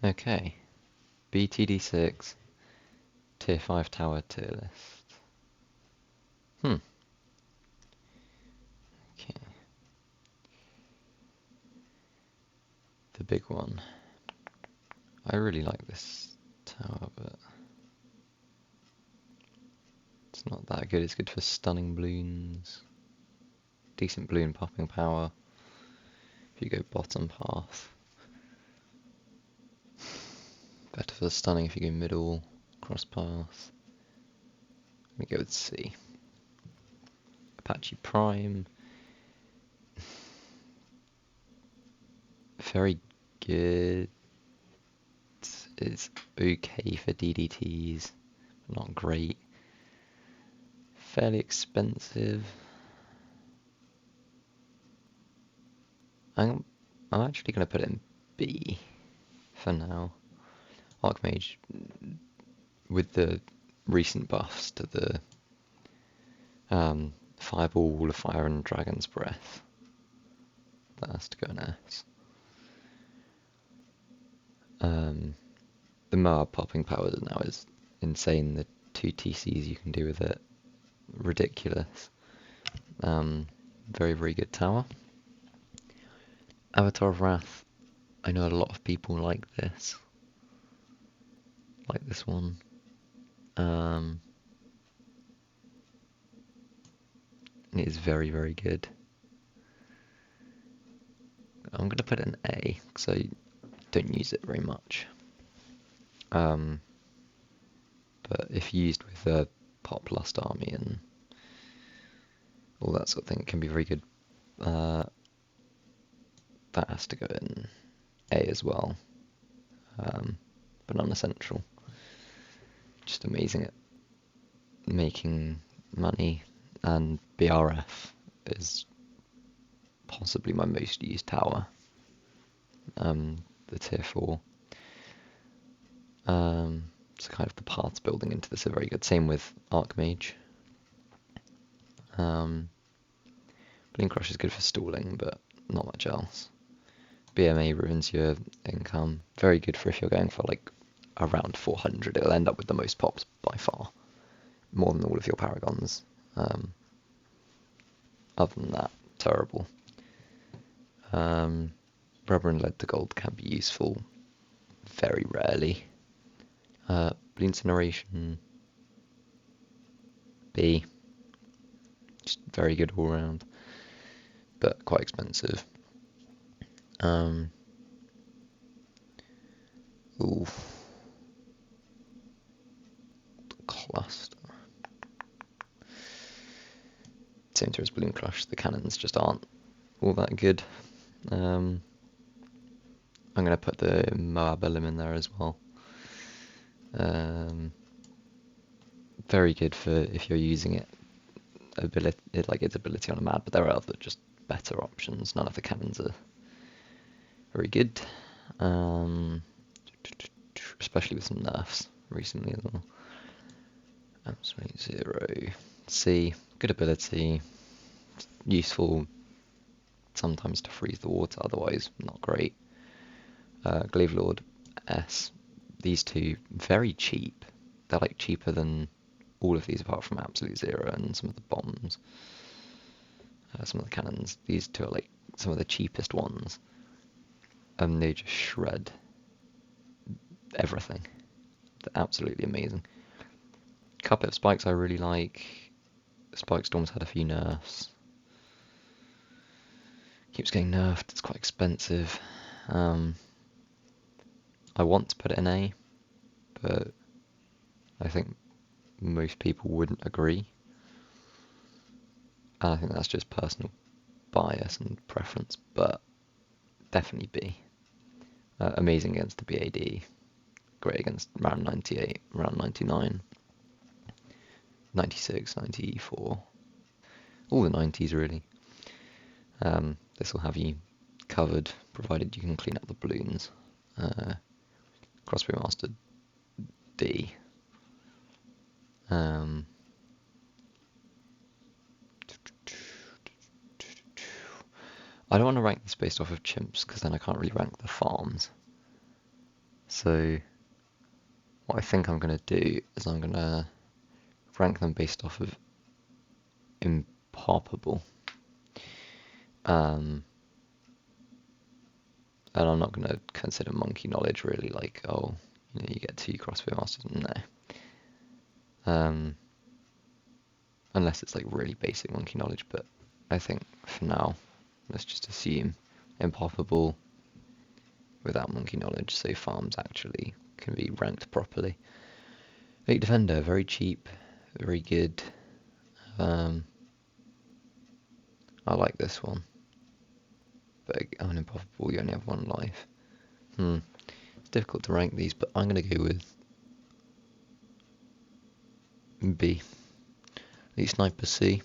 Okay, BTD6 tier 5 tower tier list. Okay, the big one. I really like this tower, but it's not that good. It's good for stunning balloons. Decent balloon popping power. If you go bottom path. Better for stunning if you go middle, cross path. Let me go with C. Apache Prime. Very good. It's okay for DDTs. Not great. Fairly expensive. I'm actually going to put it in B for now. Archmage, with the recent buffs to the Fireball, Wall of Fire, and Dragon's Breath, that has to go in S. The Moab popping power now is insane. The 2 TCs you can do with it, ridiculous. Very, very good tower. Avatar of Wrath, I know a lot of people like this one. It is very, very good. I'm going to put it in A because I don't use it very much. But if used with a Pop Lust army and all that sort of thing, it can be very good. That has to go in A as well. But non-essential. Just amazing at making money, and BRF is possibly my most used tower. The tier 4. So kind of the paths building into this are very good. Same with Archmage. Balloon Crush is good for stalling, but not much else. BMA ruins your income. Very good for if you're going for like around 400. It'll end up with the most pops by far. More than all of your Paragons. Other than that, terrible. Rubber and lead to gold can be useful. Very rarely. Blue Incineration. B. Just very good all around. But quite expensive. Ooh. Cluster. Same tier as Balloon Crush. The cannons just aren't all that good. I'm going to put the Moab Elim in there as well. Very good for if you're using it, its ability on a mad, but there are other just better options. None of the cannons are very good, especially with some nerfs recently as well. Absolute 0. C, good ability, useful sometimes to freeze the water, otherwise not great. Glaive Lord, S. These two, very cheap. They're like cheaper than all of these apart from Absolute 0 and some of the bombs. Some of the cannons. These two are like some of the cheapest ones. And they just shred everything. They're absolutely amazing. Cuphead Spikes I really like. Spike Storm's had a few nerfs. Keeps getting nerfed, it's quite expensive. I want to put it in A, but I think most people wouldn't agree. And I think that's just personal bias and preference, but definitely B. Amazing against the BAD, great against round 98, round 99, 96, 94, all the 90s really. This will have you covered, provided you can clean up the balloons. Crossbow Master D. I don't want to rank this based off of chimps, because then I can't really rank the farms. So what I think I'm going to do is I'm going to rank them based off of impoppable. And I'm not going to consider monkey knowledge really, like, oh, you get 2 crossbow masters. No. Unless it's like really basic monkey knowledge, but I think for now, let's just assume impoppable without monkey knowledge, so farms actually can be ranked properly. 8 defender, very cheap, very good. I like this one. But on impoppable, you only have 1 life. It's difficult to rank these, but I'm going to go with B. Elite Sniper C.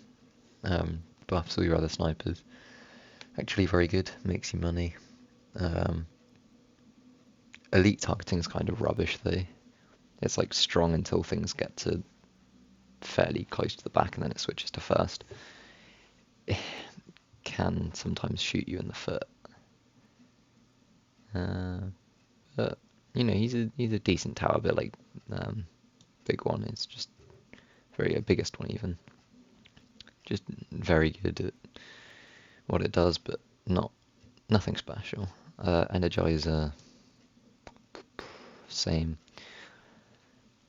Buffs all your other snipers. Actually very good, makes you money. Elite targeting is kind of rubbish though. It's like strong until things get to fairly close to the back and then it switches to first. It can sometimes shoot you in the foot. But you know, he's a decent tower, but like big one is just biggest one even. Just very good at what it does, but nothing special. Energizer, same.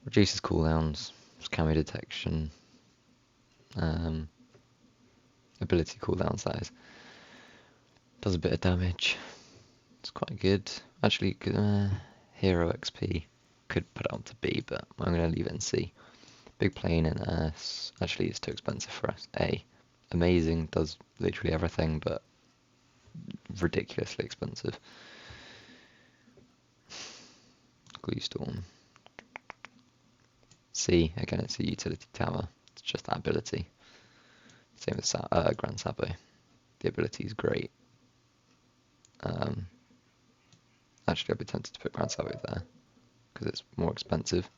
Reduces cooldowns, camo detection, ability cooldowns, that is. Does a bit of damage. It's quite good. Actually, hero XP could put it on to B, but I'm going to leave it in C. Big plane in S. Actually, it's too expensive for us. A. Amazing, does literally everything, but ridiculously expensive. Glue Storm. C. Again, it's a utility tower. It's just that ability. Same with Grand Sabo. The ability is great. Actually, I'd be tempted to put Grand Sabo there because it's more expensive.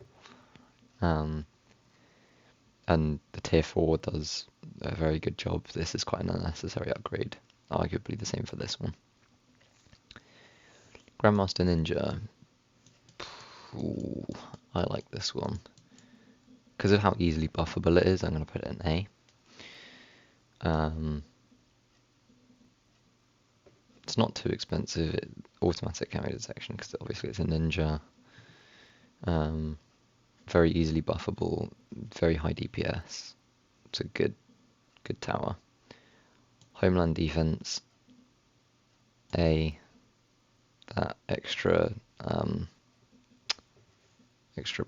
And the tier 4 does a very good job. This is quite an unnecessary upgrade. Arguably the same for this one. Grandmaster Ninja. Ooh, I like this one. Because of how easily buffable it is, I'm going to put it in A. It's not too expensive. Automatic camo detection, because obviously it's a ninja. Very easily buffable, very high DPS. It's a good tower. Homeland defense. A. That extra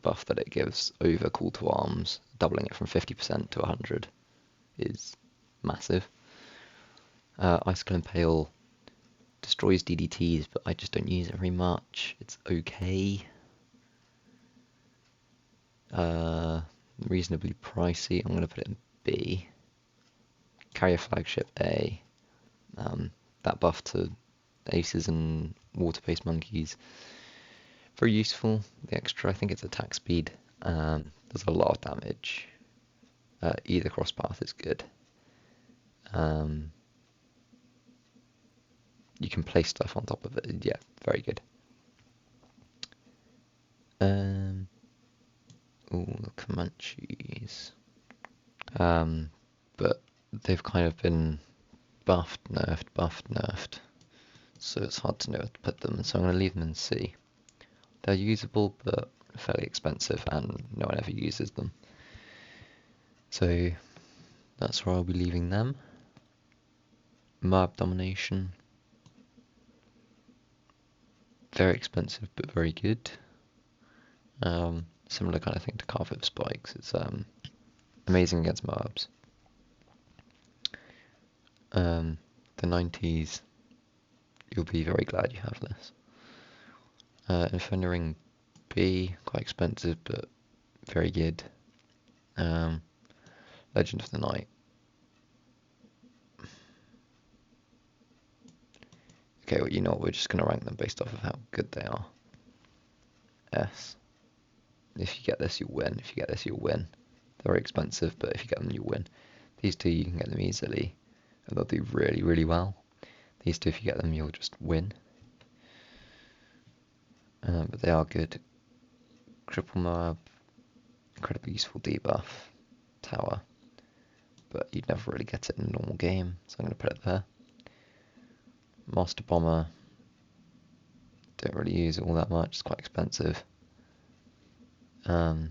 buff that it gives over call to arms, doubling it from 50% to 100, is massive. Icicle Impale destroys DDTs, but I just don't use it very much. It's okay. Reasonably pricey. I'm going to put it in B. Carrier Flagship A. That buff to aces and water-based monkeys. Very useful. The extra, I think it's attack speed. Does a lot of damage. Either crosspath is good. You can place stuff on top of it. Yeah, very good. The Comanches. But they've kind of been buffed, nerfed. So it's hard to know where to put them. So I'm going to leave them in C. They're usable, but fairly expensive, and no one ever uses them. So that's where I'll be leaving them. Moab Domination. Very expensive, but very good. Similar kind of thing to Carve Spikes. It's amazing against Moabs. The 90s, you'll be very glad you have this. Inferno Ring B, quite expensive, but very good. Legend of the Night. Okay, well, you know what, we're just going to rank them based off of how good they are. S. If you get this, you'll win. If you get this, you'll win. They're very expensive, but if you get them, you'll win. These two, you can get them easily, and they'll do really, really well. These two, if you get them, you'll just win. but they are good. Cripple Moab, incredibly useful debuff tower, but you'd never really get it in a normal game, so I'm going to put it there. Master Bomber, don't really use it all that much, it's quite expensive. Good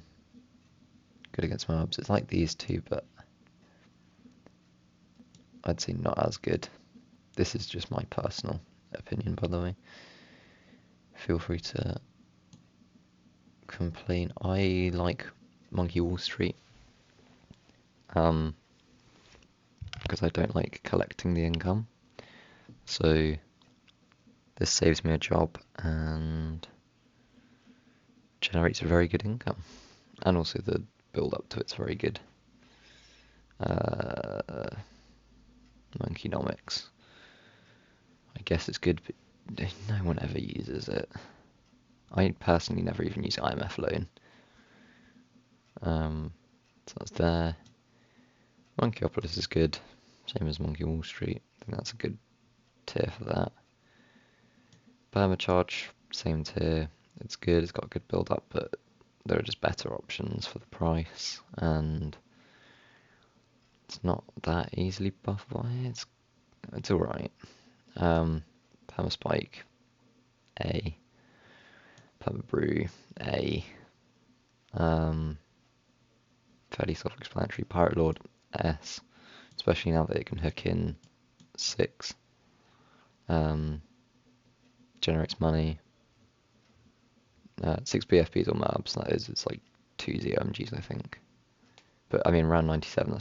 against mobs. It's like these two, but I'd say not as good. This is just my personal opinion, by the way. Feel free to complain. I like Monkey Wall Street, because I don't like collecting the income. So this saves me a job and generates a very good income. And also the build up to it's very good. Monkeynomics. I guess it's good, but no one ever uses it. I personally never even use IMF loan. So that's there. Monkeyopolis is good, same as Monkey Wall Street. I think that's a good tier for that. Permacharge, same tier. It's good, it's got a good build up, but there are just better options for the price, and it's not that easily buffable. It's alright. Permaspike, A. Permabrew, A. Fairly self-explanatory. Pirate Lord, S. Especially now that it can hook in 6. Generates money. 6 BFPs or MABs, that is. It's like 2 ZOMGs, I think. But I mean, round 97,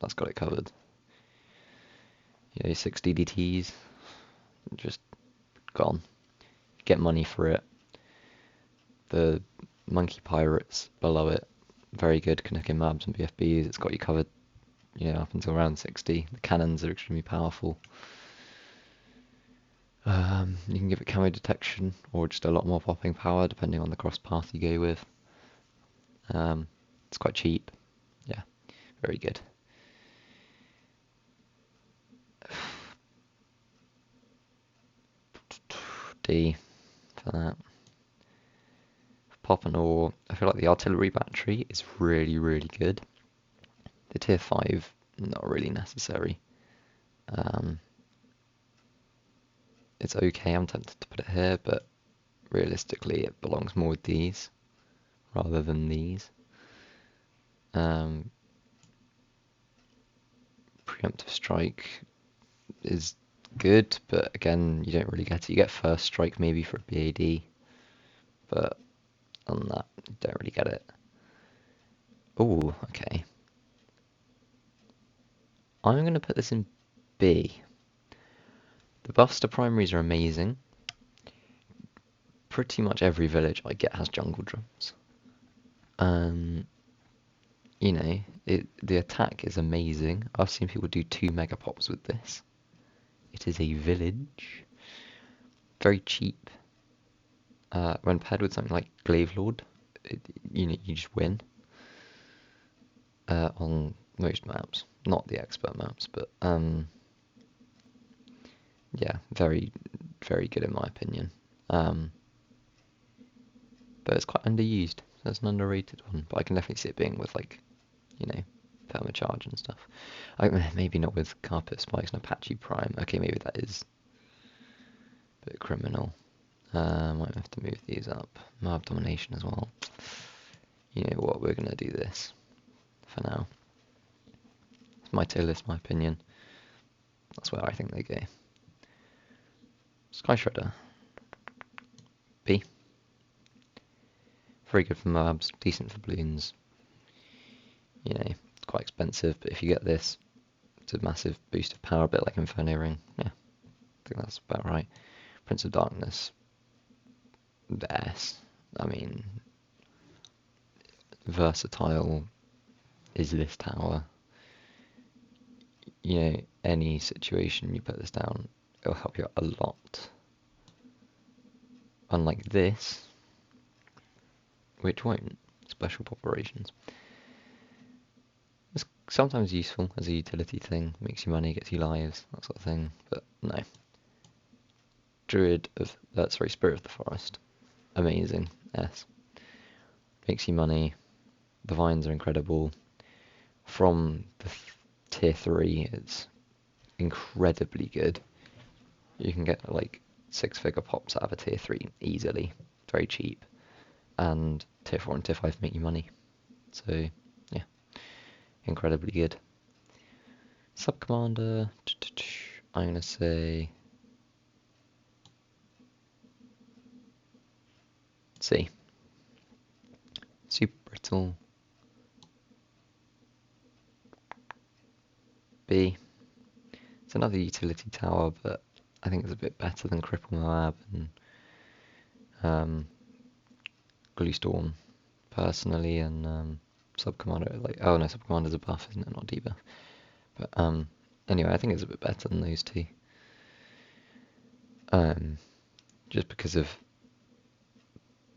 that's got it covered. You know, 6 DDTs, just gone. Get money for it. The Monkey Pirates below it, very good, can hook in MABs and BFBs. It's got you covered, you know, up until round 60. The cannons are extremely powerful. You can give it camo detection or just a lot more popping power depending on the cross path you go with. It's quite cheap. Yeah, very good. D for that. Pop and ore, I feel like the artillery battery is really, really good. The tier 5, not really necessary. It's okay, I'm tempted to put it here, but realistically it belongs more with these rather than these. Preemptive strike is good, but again, you don't really get it. You get first strike maybe for a BAD, but on that, you don't really get it. Oh, okay. I'm going to put this in B. The buffs to primaries are amazing. Pretty much every village I get has jungle drums. You know, the attack is amazing. I've seen people do 2 mega pops with this. It is a village. Very cheap. When paired with something like Glaive Lord, you know, you just win. On most maps, not the expert maps, but yeah, very, very good in my opinion. But it's quite underused, so it's an underrated one. But I can definitely see it being with, like, you know, permacharge and stuff. Maybe not with carpet spikes and Apache Prime. Okay, maybe that is a bit criminal. Might have to move these up. Mob domination as well. You know what? We're gonna do this for now. It's my tier list, my opinion. That's where I think they go. Sky Shredder. B. Very good for mobs, decent for balloons. You know, it's quite expensive, but if you get this, it's a massive boost of power, a bit like Inferno Ring. Yeah, I think that's about right. Prince of Darkness. The S. I mean, versatile is this tower. You know, any situation you put this down, it'll help you out a lot. Unlike this, which won't. Special operations. It's sometimes useful as a utility thing, makes you money, gets you lives, that sort of thing, but no. Spirit of the Forest. amazing. S. Makes you money. The vines are incredible. From the tier 3, it's incredibly good. You can get like 6-figure pops out of a tier 3 easily. Very cheap. And tier 4 and tier 5 make you money. So, yeah. Incredibly good. Sub Commander, I'm going to say C. Super Brittle, B. It's another utility tower, but I think it's a bit better than Cripple Moab and Glue Storm, personally, and Sub Commander. Like, oh no, Sub Commander's a buff, isn't it? Not debuff. But anyway, I think it's a bit better than those two. Just because of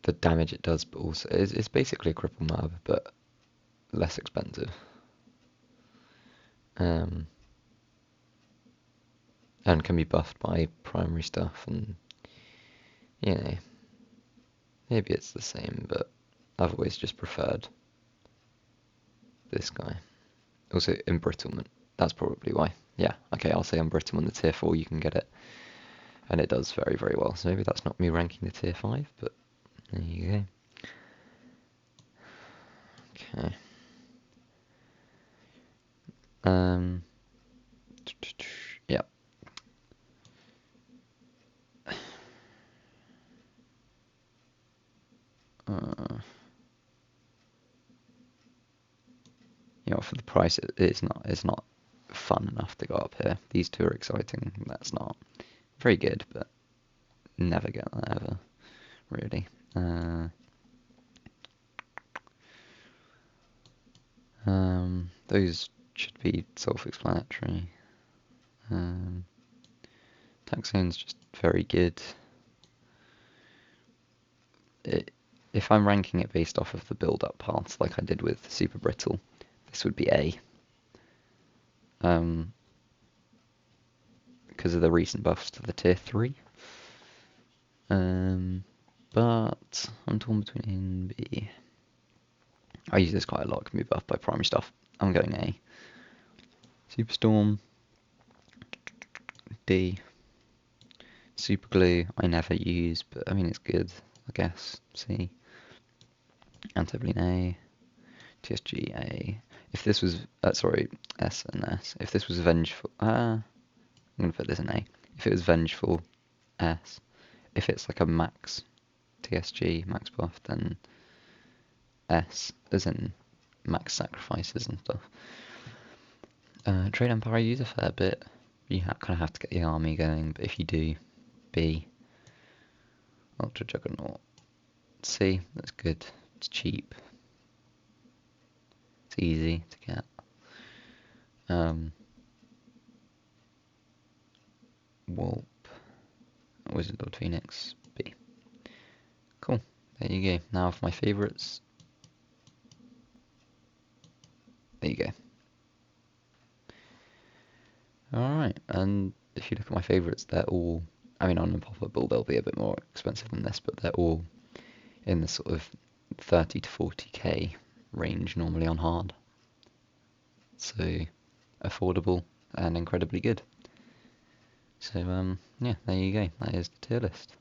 the damage it does, but also it's basically a Cripple Mob, but less expensive. And can be buffed by primary stuff, and you know, maybe it's the same, but I've always just preferred this guy. Also, embrittlement. That's probably why. Yeah, okay, I'll say embrittlement, the tier 4, you can get it. And it does very, very well. So maybe that's not me ranking the tier 5, but there you go. Okay. Yeah. You know, for the price, it's not fun enough to go up here. These two are exciting. That's not very good, but never get that ever, really. Those should be self-explanatory. Taxone's just very good. If I'm ranking it based off of the build-up paths, like I did with Super Brittle, this would be A. Because of the recent buffs to the tier 3. But I'm torn between A and B. I use this quite a lot, it can be buffed by primary stuff. I'm going A. Superstorm, D. Super Glue, I never use, but I mean it's good, I guess. C. Antiblean A. TSG A. If this was, sorry, S and S. If this was Vengeful, I'm going to put this in A. If it was Vengeful, S. If it's like a max TSG, max buff, then S, as in max sacrifices and stuff. Trade Empire I use a fair bit. You kind of have to get the army going, but if you do, B. Ultra Juggernaut. C, that's good. It's cheap. It's easy to get. Warp. Wizard Lord Phoenix, B. Cool. There you go. Now for my favourites. There you go. Alright, and if you look at my favourites, they're all, I mean, on a pop-up build they'll be a bit more expensive than this, but they're all in the sort of 30 to 40k range normally on hard. So, affordable and incredibly good. So, yeah, there you go. That is the tier list.